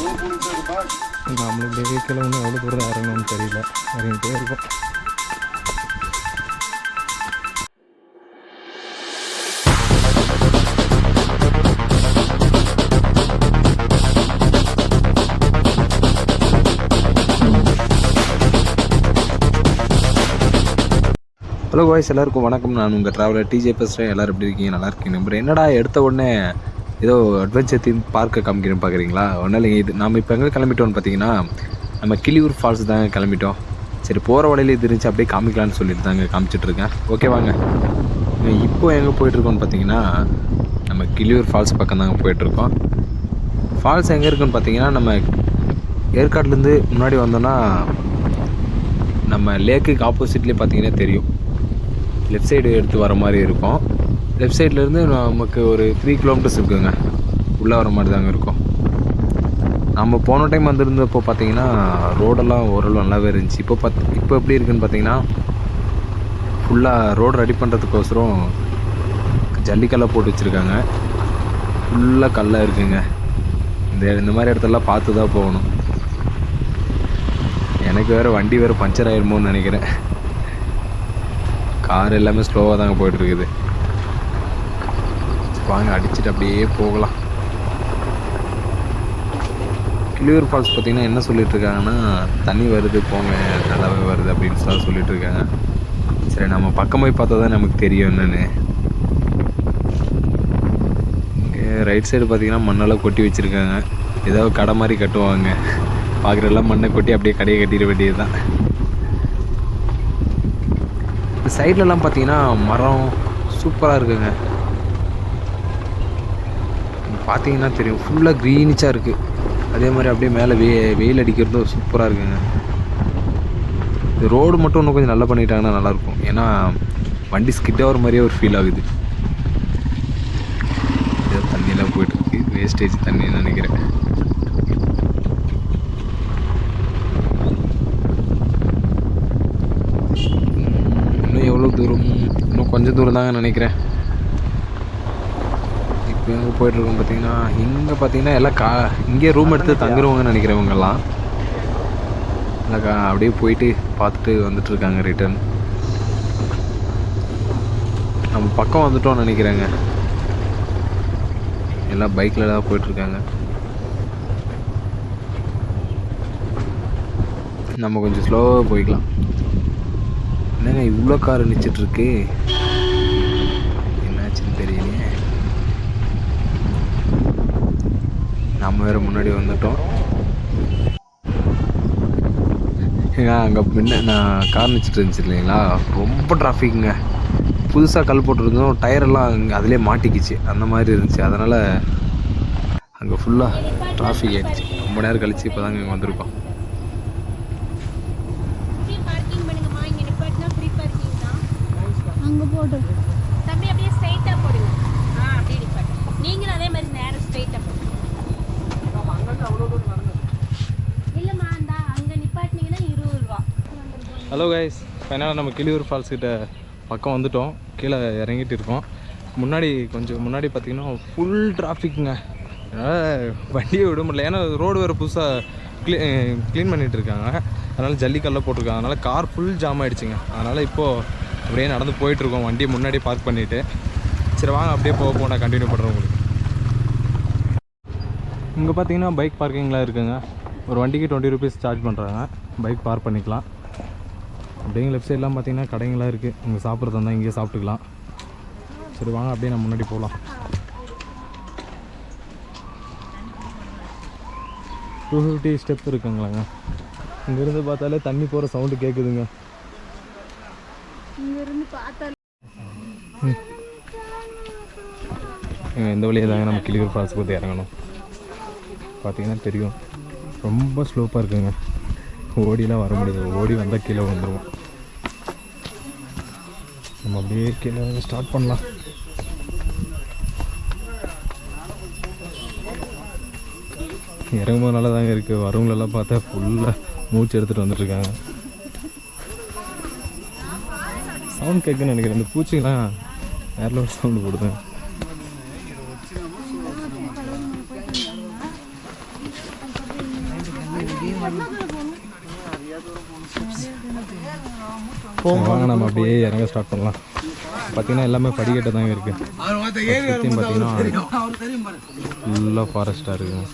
நம்மளுடைய கிலோன்னு எவ்வளோ தூரம் இறங்கணும்னு தெரியல, இறங்கிட்டே இருக்கும். ஹலோ வாய்ஸ், எல்லாருக்கும் வணக்கம். நான் உங்கள் ட்ராவலர் டிஜே பேசுகிறேன். எல்லோரும் எப்படி இருக்கீங்க? நல்லா இருக்கீங்க நம்புறேன். என்னடா எடுத்த உடனே ஏதோ அட்வென்ச்சர் தீம் பார்க்க காமிக்கிறேன்னு பார்க்குறீங்களா? ஒன்றும் இல்லைங்க. இது நம்ம இப்போ எங்கே கிளம்பிட்டோம்னு பார்த்தீங்கன்னா, நம்ம கிளியூர் ஃபால்ஸ் தாங்க கிளம்பிட்டோம். சரி, போகிற வழியில் இது இருந்துச்சு, அப்படியே காமிக்கலான்னு சொல்லிட்டு தாங்க காமிச்சிட்ருக்கேன். ஓகே வாங்க. இப்போ எங்கே போயிட்டுருக்கோன்னு பார்த்தீங்கன்னா, நம்ம கிளியூர் ஃபால்ஸ் பக்கம் தாங்க போயிட்டுருக்கோம். ஃபால்ஸ் எங்கே இருக்குன்னு பார்த்தீங்கன்னா, நம்ம ஏற்காடுலேருந்து முன்னாடி வந்தோன்னா நம்ம லேக்குக்கு ஆப்போசிட்லேயே பார்த்தீங்கன்னா தெரியும். லெஃப்ட் சைடு எடுத்து வர மாதிரி இருக்கும். லெஃப்ட் சைட்லேருந்து நமக்கு ஒரு 3 கிலோமீட்டர்ஸ் இருக்குங்க, உள்ளே வர மாதிரி தாங்க இருக்கும். நம்ம போன டைம் வந்திருந்தப்போ பார்த்தீங்கன்னா ரோடெல்லாம் ஓரளவு நல்லாவே இருந்துச்சு. இப்போ எப்படி இருக்குதுன்னு பார்த்தீங்கன்னா, ஃபுல்லாக ரோடு ரெடி பண்ணுறதுக்கோசரம் ஜல்லிக்கல்லை போட்டு வச்சுருக்காங்க. ஃபுல்லாக கல்லாக இருக்குங்க. இந்த மாதிரி இடத்தெல்லாம் பார்த்து தான் போகணும். எனக்கு வேறு வண்டி வேறு பஞ்சர் ஆகிடுமோன்னு நினைக்கிறேன். கார் எல்லாமே ஸ்லோவாக தாங்க போயிட்டுருக்குது. வாங்க, அடிச்சுட்டு அப்படியே போகலாம். கிளியூர் ஃபால்ஸ் பார்த்திங்கன்னா என்ன சொல்லிகிட்ருக்காங்கன்னா, தண்ணி வருது போங்க, நல்லாவே வருது அப்படின்னு தான் சொல்லிகிட்ருக்காங்க. சரி, நம்ம பக்கம் போய் பார்த்தா தான் நமக்கு தெரியும் என்னென்னு. ரைட் சைடு பார்த்திங்கன்னா மண்ணெல்லாம் கொட்டி வச்சுருக்காங்க. ஏதோ கடை மாதிரி கட்டுவாங்க. பார்க்குறதெல்லாம் மண்ணை கொட்டி அப்படியே கடையை கட்டிட வேண்டியது தான். இந்த சைட்லலாம் பார்த்தீங்கன்னா மரம் சூப்பராக இருக்குங்க. பார்த்தீங்கன்னா தெரியும், ஃபுல்லாக க்ரீனிச்சாக இருக்குது. அதே மாதிரி அப்படியே மேலே வெயில் அடிக்கிறதும் சூப்பராக இருக்குங்க. இந்த ரோடு மட்டும் இன்னும் கொஞ்சம் நல்லா பண்ணிட்டாங்கன்னா நல்லாயிருக்கும். ஏன்னா வண்டி ஸ்கிட் ஆகிற மாதிரியே ஒரு ஃபீல் ஆகுது. ஏதோ தண்ணியெல்லாம் போயிட்டுருக்கு, வேஸ்டேஜ் தண்ணின்னு நினைக்கிறேன். எவ்வளோ தூரம்? இன்னும் கொஞ்சம் தூரம் தாங்க நினைக்கிறேன். இப்போ எங்கே போயிட்டுருக்கோம் பார்த்தீங்கன்னா, இங்கே பார்த்தீங்கன்னா எல்லாம் இங்கேயே ரூம் எடுத்து தங்குறவங்கன்னு நினைக்கிறவங்கெல்லாம் இல்லை, அப்படியே போயிட்டு பார்த்துட்டு வந்துட்டுருக்காங்க ரிட்டர்ன். நம்ம பக்கம் வந்துட்டோம்னு நினைக்கிறேங்க. எல்லாம் பைக்கில் தான் போயிட்டுருக்காங்க. நம்ம கொஞ்சம் ஸ்லோவாக போய்க்கலாம். என்னங்க இவ்வளோ கார் நிச்சிட்ருக்கு, என்னாச்சுன்னு தெரியலையே. நம்ம வேறு முன்னாடி வந்துட்டோம். ஏங்க அங்கே முன்ன நான் கார் நிச்சிட்டு இருந்துச்சு இல்லைங்களா, ரொம்ப டிராஃபிக்குங்க. புதுசாக கல் போட்டுருந்தோம், டயரெல்லாம் அங்கே அதிலே மாட்டிக்கிச்சு, அந்த மாதிரி இருந்துச்சு. அதனால் அங்கே ஃபுல்லாக டிராஃபிக் ஆகிடுச்சு. ரொம்ப நேரம் கழித்து இப்போ தாங்க இங்கே வந்திருக்கோம். தம்பி அப்படியே ஸ்ட்ரைட்டா போடுங்க. அப்படியே நிப்பாட்டு. நீங்களும் அதே மாதிரி நேரம் ஸ்ட்ரைட்டா போடுங்க. இல்லைம்மா, அந்த அங்கே நிப்பாட்டினீங்கன்னா 20 ரூபா. ஹலோ கைஸ், ஃபைனலாக நம்ம கிளியூர் ஃபால்ஸ் கிட்ட பக்கம் வந்துட்டோம். கீழே இறங்கிட்டு இருக்கோம். கொஞ்சம் முன்னாடி பார்த்திங்கன்னா ஃபுல் டிராஃபிக்குங்க. அதனால் வண்டியை விட முடியல. ஏன்னா ரோடு வேறு புதுசாக க்ளீன் பண்ணிகிட்டு இருக்காங்க. அதனால் ஜல்லிக்கல்லாம் போட்டிருக்காங்க. அதனால் கார் ஃபுல் ஜாம் ஆகிடுச்சிங்க. அதனால் இப்போது அப்படியே நடந்து போயிட்டுருக்கோம், வண்டியை முன்னாடி பார்க் பண்ணிவிட்டு. சரி வாங்க, அப்படியே போக நான் கண்டினியூ பண்ணுறேன் உங்களுக்கு. இங்கே பார்த்தீங்கன்னா பைக் பார்க்கிங்லாம் இருக்குங்க. ஒரு வண்டிக்கு 20 ருபீஸ் சார்ஜ் பண்ணுறாங்க. பைக் பார்க் பண்ணிக்கலாம். அப்படியே லெஃப்ட் சைட்லாம் பார்த்தீங்கன்னா கடைங்களாம் இருக்குது. இங்கே சாப்பிட்றது இருந்தால் இங்கேயே சாப்பிட்டுக்கலாம். சரி வாங்க, அப்படியே நம்ம முன்னாடி போகலாம். 250 ஸ்டெப் இருக்குங்களாங்க. இங்கேருந்து பார்த்தாலே தண்ணி போகிற சவுண்டு கேட்குதுங்க. இந்த வழியாக தாங்க நம்ம கிளியூர் ஃபால்ஸ் பற்றி இறங்கணும். பார்த்தீங்கன்னா தெரியும், ரொம்ப ஸ்லோப்பாக இருக்குங்க. ஓடிலாம் வர முடியாது, ஓடி வந்தால் கீழே வந்துடுவோம். நம்ம அப்படியே கீழே ஸ்டார்ட் பண்ணலாம். இறங்கும்போது நல்லா தாங்க இருக்குது. வரவங்களெல்லாம் பார்த்தா ஃபுல்லாக மூச்சு எடுத்துகிட்டு வந்துட்டுருக்காங்க. சவுண்ட் கேட்குன்னு நினைக்கிறேன். இந்த பூச்சிங்களாம் வேறு ஒரு சவுண்டு போடுதேன். வாங்க நம்ம அப்படியே இறங்க ஸ்டார்ட் பண்ணலாம். பார்த்தீங்கன்னா எல்லாமே படிக்கட்டு தாங்க இருக்குது. சுற்றியும் பார்த்தீங்கன்னா ஃபுல்லாக ஃபாரஸ்ட்டாக இருக்குங்க,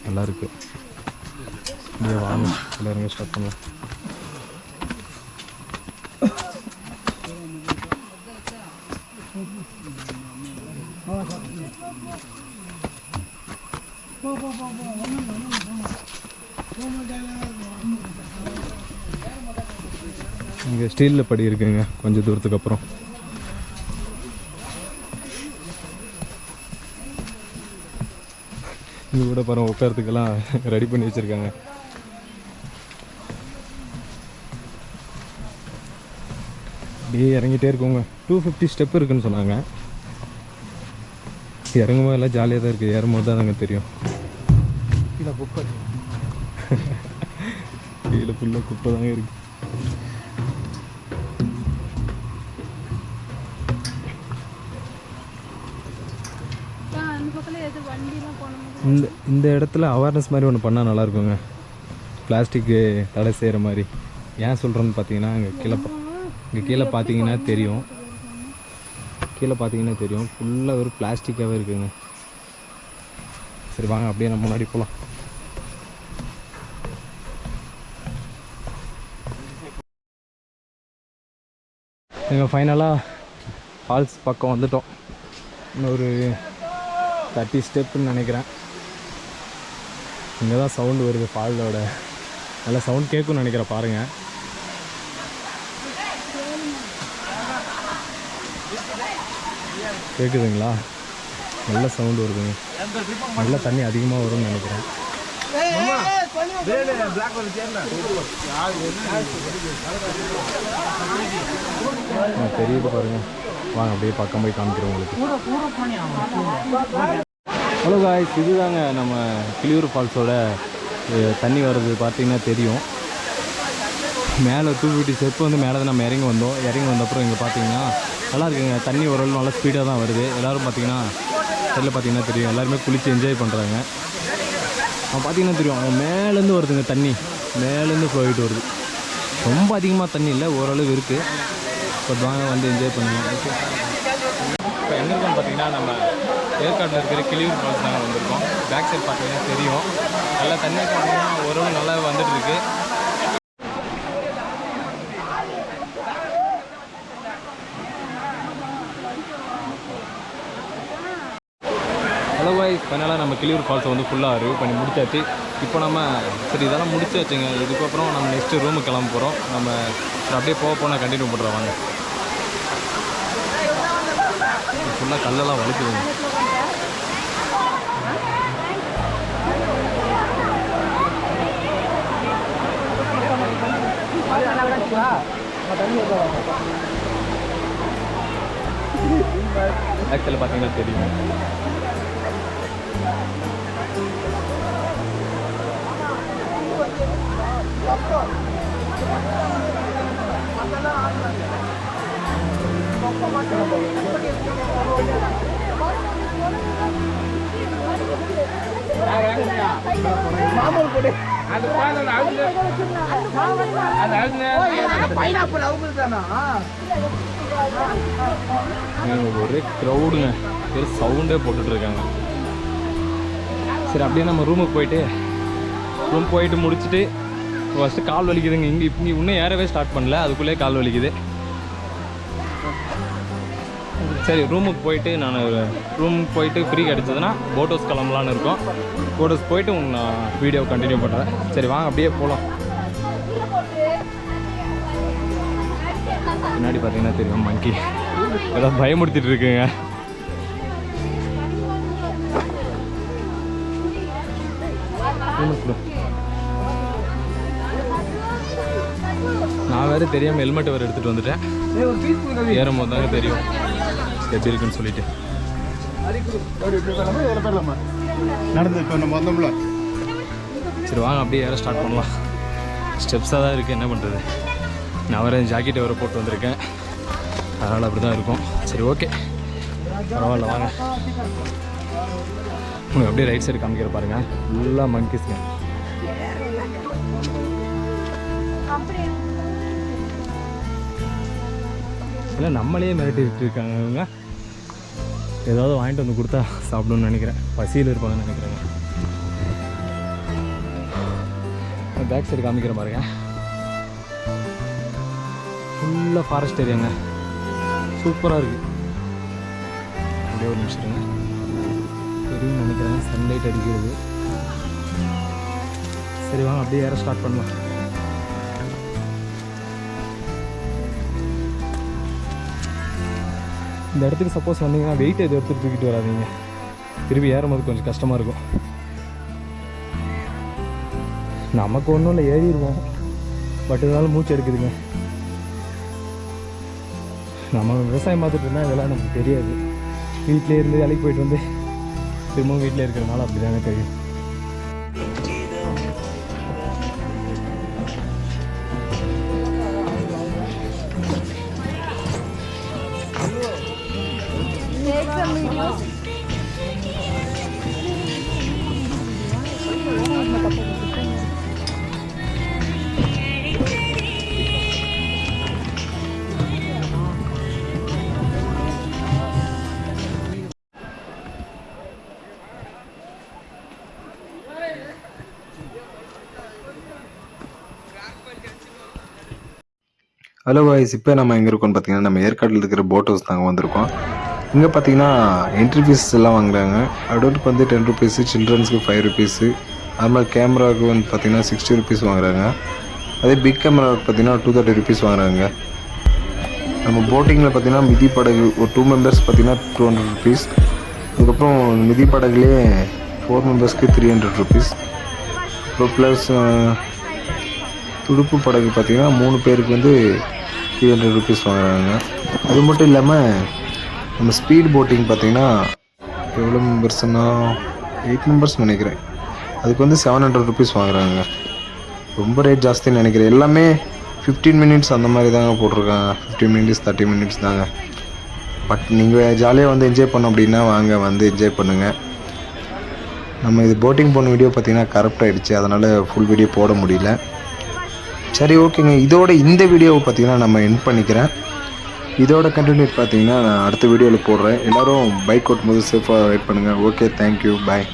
நல்லா இருக்குது. அப்படியே வாங்க இல்லை இறங்க ஸ்டார்ட் பண்ணலாம். இங்கே ஸ்டீலில் படி இருக்குங்க கொஞ்சம் தூரத்துக்கு அப்புறம். இங்கே கூட பாருங்கள் உட்காரத்துக்கெல்லாம் ரெடி பண்ணி வச்சுருக்காங்க. அப்படியே இறங்கிட்டே இருக்கோங்க. 250 ஸ்டெப் இருக்குன்னு சொன்னாங்க. இறங்கும்போது எல்லாம் ஜாலியாக தான் இருக்குது, ஏறும்போது தான் நாங்கள் தெரியும். கீழே குப்பை கீழே ஃபுல்லாக குப்பை தாங்க இருக்குது. இந்த இடத்துல அவேர்னஸ் மாதிரி ஒன்று பண்ணால் நல்லாயிருக்குங்க. பிளாஸ்டிக்கு தடை செய்கிற மாதிரி. ஏன் சொல்கிறேன்னு பார்த்தீங்கன்னா இங்கே கீழே பார்த்தீங்கன்னா தெரியும், ஃபுல்லாக ஒரு பிளாஸ்டிக்காகவே இருக்குங்க. சரி வாங்க அப்படியே நம்ம முன்னாடி போகலாம். எங்கள் ஃபைனலாக ஃபால்ஸ் பக்கம் வந்துட்டோம். இன்னொரு 30 ஸ்டெப்புன்னு நினைக்கிறேன். இங்கே தான் சவுண்டு வருது, ஃபாலோட நல்லா சவுண்ட் கேட்கும்னு நினைக்கிறேன். பாருங்கள், கேட்குதுங்களா? நல்ல சவுண்டு வருதுங்க, நல்ல தண்ணி அதிகமாக வரும்னு நினைக்கிறேன். தெரியுது பாருங்க. வாங்க அப்படியே பக்கம் போய் காமிக்கிறோம் உங்களுக்கு. ஹலோ காய்ஸ், இதுதாங்க நம்ம கிளியூர் ஃபால்ஸோட தண்ணி வர்றது பார்த்தீங்கன்னா தெரியும். மேலே 250 ஸ்டெப் வந்து மேலே தான் நம்ம இறங்கி வந்தப்புறம் இங்கே பார்த்தீங்கன்னா நல்லா இருக்குங்க. தண்ணி ஓரளவு நல்லா ஸ்பீடாக தான் வருது. எல்லோரும் பார்த்தீங்கன்னா சைடில் பார்த்தீங்கன்னா தெரியும், எல்லாருமே குளித்து என்ஜாய் பண்ணுறாங்க. பார்த்தீங்கன்னா தெரியும், அவங்க மேலேருந்து வருதுங்க தண்ணி, மேலேருந்து போயிட்டு வருது. ரொம்ப அதிகமாக தண்ணி இல்லை, ஓரளவு இருக்குது. இப்போ வாங்க வந்து என்ஜாய் பண்ணுங்க. ஓகே, இப்போ எங்கே இருக்கோம்னு பார்த்தீங்கன்னா நம்ம ஏற்காட்டில் இருக்கிற கிளியூர் ஃபால்ஸ் தாங்க வந்திருக்கோம். பேக் சைட் பார்த்தீங்கன்னா தெரியும், நல்லா தண்ணி பார்த்தீங்கன்னா ஓரளவு நல்லா வந்துட்டுருக்கு. ஹலோ காய்ஸ், ஃபைனலாக நம்ம கிளியூர் ஃபால்ஸை வந்து ஃபுல்லாக ரிவ்யூ பண்ணி முடிச்சாச்சு. இப்போ நம்ம சரி இதெல்லாம் முடிச்சாச்சுங்க. இதுக்கப்புறம் நம்ம நெக்ஸ்ட்டு ரூமுக்கு கிளம்ப போகிறோம். நம்ம அப்படியே போனால் கண்டினியூ பண்ணுறோம். வாங்க. ஃபுல்லாக கல்லெல்லாம் வலிக்குதுங்க. ஆக்சுவலாக பார்த்தீங்கன்னா தெரியும். ஒரே க்ரௌடுங்க, சவுண்டே போட்டுட்டு இருக்காங்க. சரி அப்படியே நம்ம ரூமுக்கு போயிட்டு முடிச்சுட்டு ஃபஸ்ட்டு கால் வலிக்குதுங்க. இங்கே இன்னும் ஏறவே ஸ்டார்ட் பண்ணல, அதுக்குள்ளே கால் வலிக்குது. சரி ரூமுக்கு போயிட்டு ஃப்ரீ கிடச்சதுன்னா போட் ஹவுஸ் கிளம்பலான்னு இருக்கோம். போட் ஹவுஸ் போயிட்டு நான் வீடியோ கண்டினியூ பண்ணுறேன். சரி வாங்க அப்படியே போகலாம். பின்னாடி பார்த்தீங்கன்னா தெரியும் மங்கி ஏதோ பயமுறுத்திட்டு இருக்குங்க. நான் வேறு தெரியாமல் ஹெல்மெட் வேறு எடுத்துகிட்டு வந்துட்டேன். ஏறும்போது தாங்க தெரியும் எப்படி இருக்குன்னு சொல்லிட்டு. சரி வாங்க அப்படியே ஏற ஸ்டார்ட் பண்ணலாம். ஸ்டெப்ஸாக தான் இருக்குது, என்ன பண்ணுறது. நான் வேறு ஜாக்கெட்டை வேறு போட்டு வந்திருக்கேன், அதனால் அப்படி தான் இருக்கும். சரி ஓகே, பரவாயில்ல வாங்க. உங்களுக்கு அப்படியே ரைட் சைடு காமிக்கிற பாருங்கள், ஃபுல்லாக மங்கிஸ்ங்க. இல்லை நம்மளே மிரட்டிட்டு இருக்காங்க இவங்க. ஏதாவது வாங்கிட்டு வந்து கொடுத்தா சாப்பிடணும்னு நினைக்கிறேன். பசியில் இருப்பாங்கன்னு நினைக்கிறேங்க. பேக் சைடு காமிக்கிற பாருங்க. ஃபுல்லாக ஃபாரஸ்ட் ஏரியாங்க. சூப்பராக இருக்குது. அப்படியே ஒரு நிமிஷம் இருங்க. தெரியும்னு நினைக்கிறேன். சன்லைட் அடிக்கிறது. சரி வாங்க அப்படியே ஏற ஸ்டார்ட் பண்ணலாம். இந்த இடத்துக்கு சப்போஸ் வந்தீங்கன்னா வெயிட் எது எடுத்துகிட்டு தூக்கிட்டு வராதீங்க. திருப்பி ஏறும்போது கொஞ்சம் கஷ்டமாக இருக்கும். நமக்கு ஒன்றும் இல்லை, ஏறிடுவோம். பட் இருந்தாலும் மூச்சு எடுக்குதுங்க. நம்ம விவசாயம் பார்த்துட்டு இருந்தால் இதெல்லாம் நமக்கு தெரியாது. வீட்டிலே இருந்து வேலைக்கு போயிட்டு வந்து திரும்பவும் வீட்டில் இருக்கிறதுனால அப்படி தானே தெரியும். ஹலோ வாய்ஸ், இப்போ நம்ம எங்கே இருக்கோம்னு பார்த்தீங்கன்னா நம்ம ஏற்காட்டில் இருக்கிற போட் ஹவுஸ் தாங்க வந்திருக்கோம். இங்கே பார்த்தீங்கன்னா என்ட்ரி ஃபீஸ் எல்லாம் வாங்குறாங்க. அடல்ட்டுக்கு வந்து 10 ருபீஸு, சில்ட்ரன்ஸுக்கு 5 ருபீஸு. நார்மல் கேமராவுக்கு வந்து பார்த்தீங்கன்னா 60 ருபீஸ் வாங்குறாங்க. அதே பிக் கேமராவுக்கு பார்த்தீங்கன்னா 230 ருபீஸ் வாங்குறாங்க. நம்ம போட்டிங்கில் பார்த்தீங்கன்னா மிதி படகு ஒரு 2 மெம்பர்ஸ் பார்த்தீங்கன்னா 200 ருபீஸ். அதுக்கப்புறம் மிதி படகுலேயே 4 மெம்பர்ஸ்க்கு 300 ருபீஸ். அப்புறம் ப்ளஸ் துடுப்பு படகு பார்த்தீங்கன்னா 3 பேருக்கு வந்து 300 ருபீஸ் வாங்குறாங்க. அது மட்டும் இல்லாமல் நம்ம ஸ்பீட் போட்டிங் பார்த்தீங்கன்னா எவ்வளோ மெம்பர்ஸ்னா 8 மெம்பர்ஸ் நினைக்கிறேன். அதுக்கு வந்து 700 ருபீஸ் வாங்குறாங்க. ரொம்ப ரேட் ஜாஸ்தின்னு நினைக்கிறேன். எல்லாமே 15 மினிட்ஸ் அந்த மாதிரி தாங்க போட்டிருக்காங்க. 15 மினிட்ஸ் 30 மினிட்ஸ் தாங்க. பட் நீங்கள் ஜாலியாக வந்து என்ஜாய் பண்ணோம் அப்படின்னா வாங்க வந்து என்ஜாய் பண்ணுங்கள். நம்ம இது போட்டிங் போன வீடியோ பார்த்தீங்கன்னா கரெக்ட் ஆகிடுச்சு. அதனால் ஃபுல் வீடியோ போட முடியல. சரி ஓகேங்க, இதோட இந்த வீடியோவை பார்த்தீங்கன்னா நம்ம எண்ட் பண்ணிக்கிறேன். இதோட கண்டினியூ பார்த்தீங்கன்னா நான் அடுத்த வீடியோவில் போடுறேன். எல்லோரும் பைக் ஓட்டும்போது சேஃபாக ரைட் பண்ணுங்கள். ஓகே, தேங்க்யூ, பாய்.